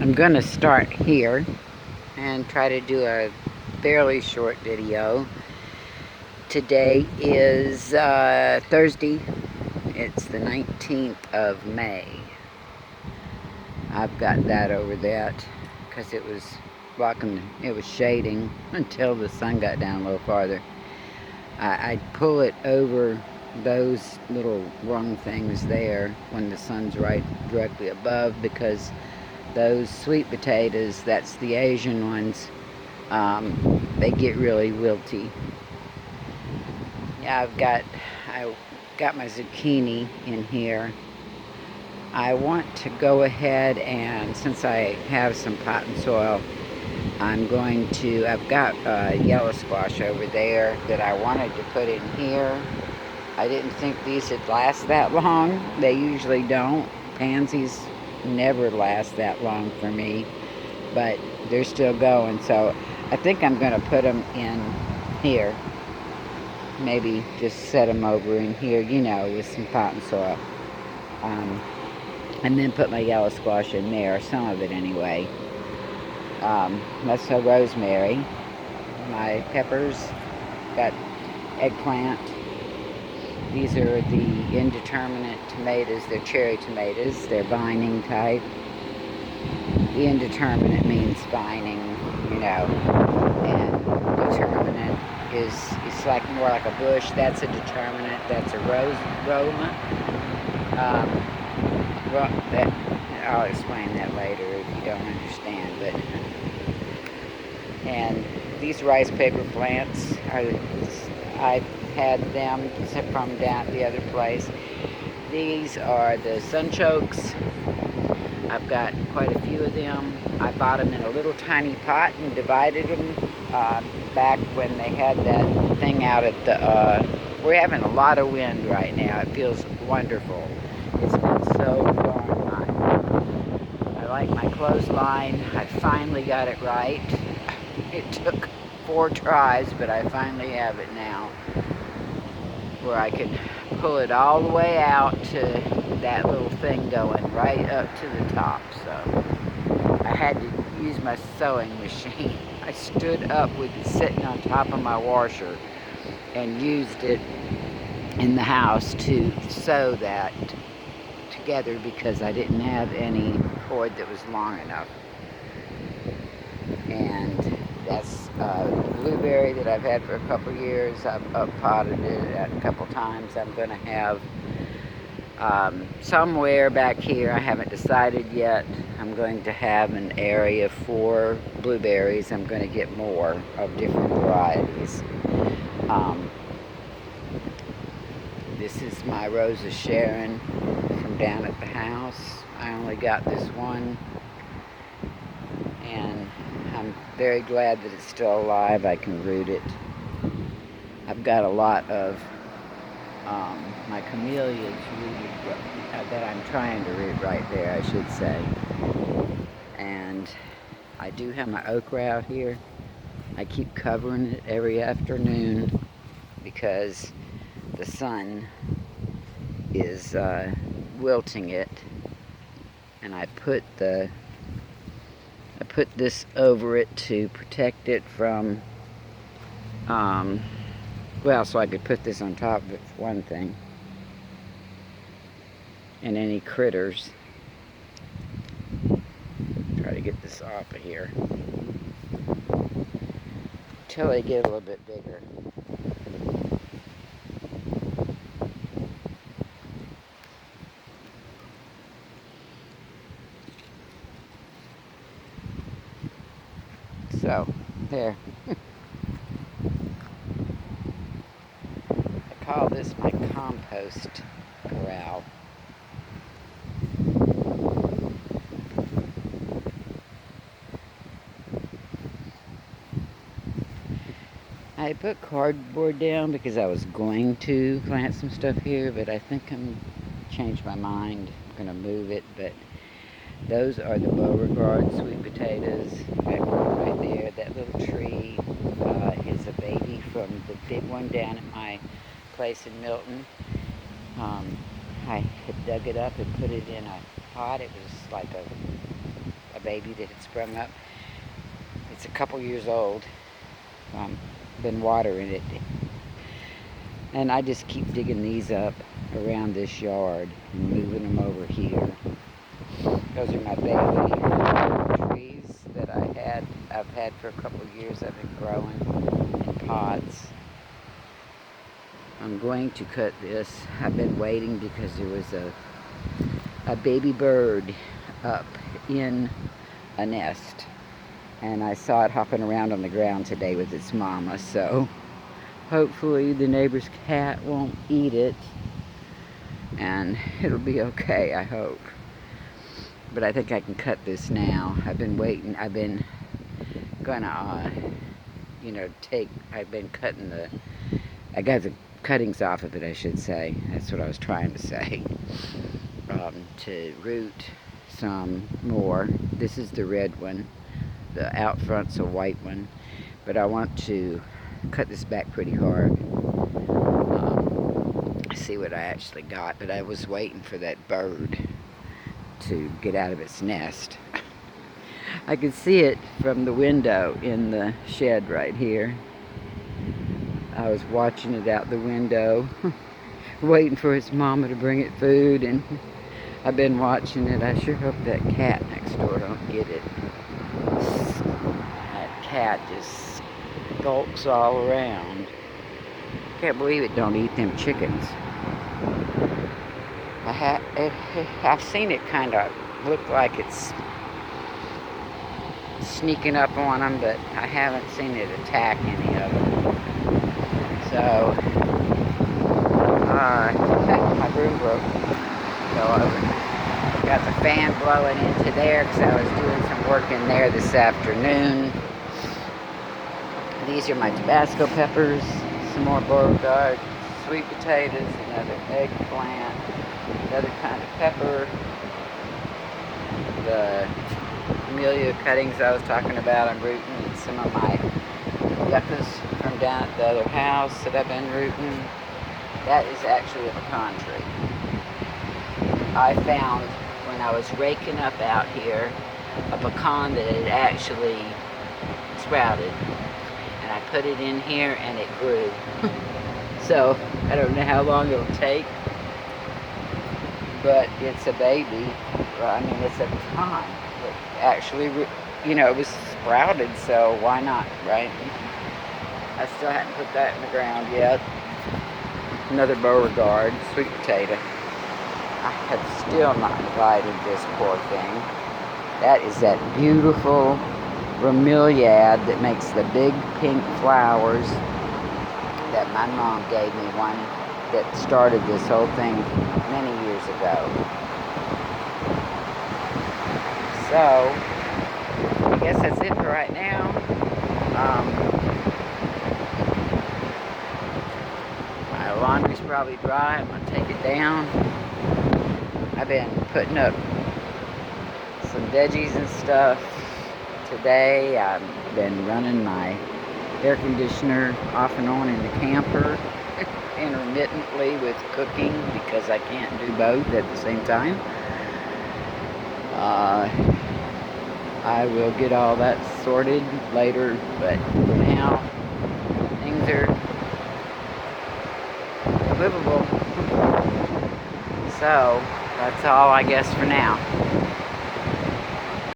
I'm going to start here and try to do a fairly short video. Today is Thursday. It's the 19th of May. I've got that over that because it was shading until the sun got down a little farther. I'd pull it over those little rung things there when the sun's right directly above, because those sweet potatoes, that's the Asian ones, they get really wilty. Yeah, I got my zucchini in here. I want to go ahead and, since I have some pot and soil, I've got yellow squash over there that I wanted to put in here. I didn't think these would last that long. They usually don't. Pansies never last that long for me, but they're still going. So I think I'm going to put them in here. Maybe just set them over in here, with some pot and soil. And then put my yellow squash in there, some of it anyway. That's the rosemary. My peppers, got eggplant. These are the indeterminate tomatoes. They're cherry tomatoes. They're vining type. The indeterminate means vining, and determinate it's like more like a bush. That's a determinate. That's a Roma. I'll explain that later if you don't understand. And these rice paper plants, I've had them from down at the other place. These are the sunchokes. I've got quite a few of them. I bought them in a little tiny pot and divided them back when they had that thing out at the... we're having a lot of wind right now. It feels wonderful. It's been so darn hot. I like my clothesline. I finally got it right. It took 4 tries, but I finally have it now, where I can pull it all the way out to that little thing going right up to the top. So I had to use my sewing machine. I stood up with it sitting on top of my washer and used it in the house to sew that together because I didn't have any cord that was long enough. And that's blueberry that I've had for a couple years. I've potted it a couple times. I'm going to have somewhere back here, I haven't decided yet, I'm going to have an area for blueberries. I'm going to get more of different varieties. This is my Rose of Sharon from down at the house. I only got this one, and I'm very glad that it's still alive. I can root it. I've got a lot of my camellias rooted that I'm trying to root right there, I should say. And I do have my okra out here. I keep covering it every afternoon because the sun is wilting it. And I put this over it to protect it from, so I could put this on top of it for one thing, and any critters. Try to get this off of here until they get a little bit bigger. So, there. I call this my compost corral. I put cardboard down because I was going to plant some stuff here, but I think I'm changed my mind. I'm going to move it, but those are the Beauregard sweet potatoes. That one right there, that little tree is a baby from the big one down at my place in Milton. I had dug it up and put it in a pot. It was like a baby that had sprung up. It's a couple years old. Been watering it. And I just keep digging these up around this yard and moving them over here. Those are my baby trees that I've had for a couple of years. I've been growing in pots. I'm going to cut this. I've been waiting because there was a baby bird up in a nest. And I saw it hopping around on the ground today with its mama, so hopefully the neighbor's cat won't eat it, and it'll be okay, I hope. But I think I can cut this now. I've been waiting. I've been gonna, I've been cutting I got the cuttings off of it, I should say. That's what I was trying to say. To root some more. This is the red one. The out front's a white one. But I want to cut this back pretty hard. See what I actually got. But I was waiting for that bird to get out of its nest. I could see it from the window in the shed right here. I was watching it out the window, waiting for its mama to bring it food, and I've been watching it. I sure hope that cat next door don't get it. That cat just skulks all around. Can't believe it don't eat them chickens. I've seen it kind of look like it's sneaking up on them, but I haven't seen it attack any of them. So, my broom broke. Fell over. Got the fan blowing into there because I was doing some work in there this afternoon. These are my Tabasco peppers, some more Beauregard, sweet potatoes, another eggplant, another kind of pepper, the camellia cuttings I was talking about I'm rooting, and some of my yuccas from down at the other house that I've been rooting. That is actually a pecan tree. I found when I was raking up out here a pecan that had actually sprouted, and I put it in here and it grew. So I don't know how long it'll take, but it's a baby. Well, I mean, it's a pecan. It actually, it was sprouted, so why not, right? I still haven't put that in the ground yet. Another Beauregard, sweet potato. I have still not divided this poor thing. That is that beautiful bromeliad that makes the big pink flowers that my mom gave me, one that started this whole thing many years ago. So, I guess that's it for right now. My laundry's probably dry. I'm going to take it down. I've been putting up some veggies and stuff today. I've been running my air conditioner off and on in the camper intermittently with cooking because I can't do both at the same time. I will get all that sorted later, but for now, things are livable. So, that's all I guess for now.